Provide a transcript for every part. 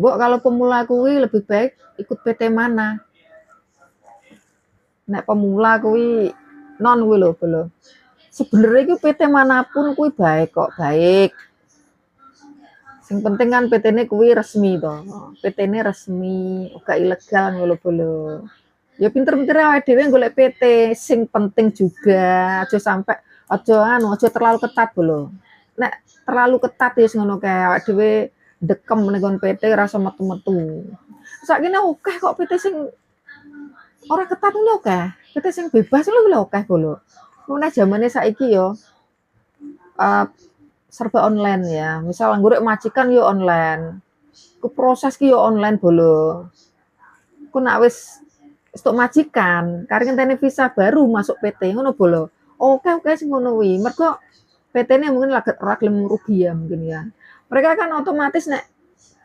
Mbok kalau pemula kuwi lebih baik ikut PT mana? Nek pemula kuwi non kuwi lho. Sebenarnya itu PT manapun kuwi baik kok, baik. Sing penting kan PT-ne kuwi resmi to. PT-ne resmi, gak ilegal ngono lho. Ya pinter-pinter awake dhewe golek PT, sing penting juga aja terlalu ketat lho. Nek terlalu ketat ya ngono kae awake dhewe dekem ning kon PT rasa metu-metu. Sakjane akeh kok PT sing ora ketat lho akeh. PT sing bebas lho akeh lho. Mulai zamane saiki yo serba online ya. Misal golek majikan yo online. Ku proses ki yo online bolo. Ku nak wis stok majikan, kari ngenteni visa baru masuk PT ngono bolo. Oke sing ngono kuwi. Mergo PT-ne mungkin ora gelem rugi ya mungkin ya. Mereka kan otomatis nek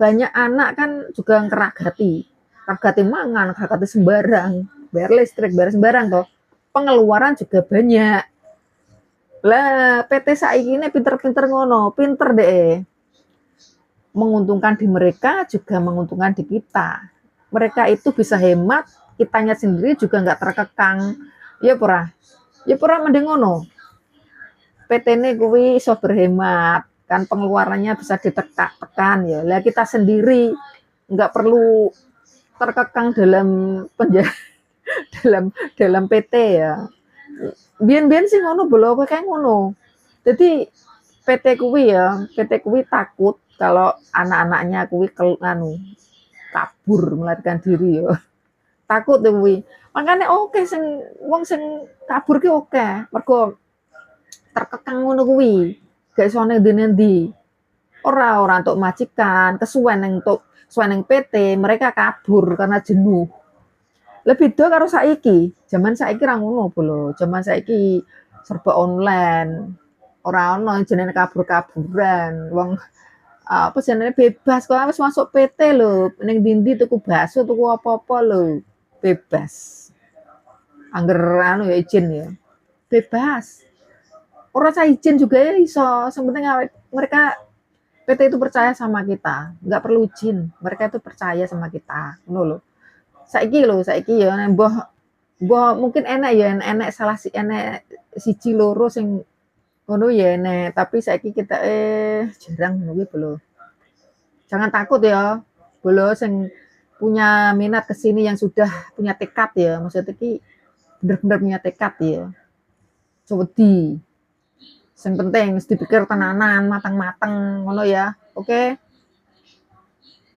banyak anak kan juga ngeragati. Ragati mangan, ragati sembarang, bayar listrik, bayar sembarang toh. Pengeluaran juga banyak. Lah PT saiki ini pinter-pinter ngono, pinter deh. Menguntungkan di mereka juga menguntungkan di kita. Mereka itu bisa hemat, kitanya sendiri juga nggak terkekang. Ya pura mending ngono. PT-ne kuwi iso berhemat, kan pengeluarannya bisa ditekan ya. Lah kita sendiri nggak perlu terkekang dalam dalam PT ya. Biyen sih ngono bolo kayak ngono. Jadi PT kuwi takut kalau anak-anaknya kuwi kabur melarikan diri ya. Takut tuh kuwi. Makanya oke sing wong sing kabur ki oke. Mergo terkekang ngono kuwi. Gak iso nang ndi-ndi. Ora untuk majikan, kesuwen ning PT, mereka kabur karena jenuh. Lebih do karo saiki. Zaman saiki ra ngono bolo. Zaman saiki serba online. Ora ono jenenge kabur-kaburan. Wong apa jenenge bebas kok wis masuk PT lho. Ning ndi tuku bakso, tuku apa-apa lho. Bebas. Angger ya izin ya. Bebas. Ora usah izin juga ya iso. Yang penting mereka PT itu percaya sama kita, nggak perlu izin. Mereka itu percaya sama kita, ngono lho. Saiki ya mbah mungkin enak ya, enek salah enek siji loro sing ngono ya enek, tapi saiki kita jarang ngono kuwi lho. Jangan takut ya, bolo sing punya minat ke sini yang sudah punya tekad ya, maksudnya iki bener-bener punya tekad ya. Wedi. Sing penting dipikir tenanan, matang-matang ngono ya. Oke.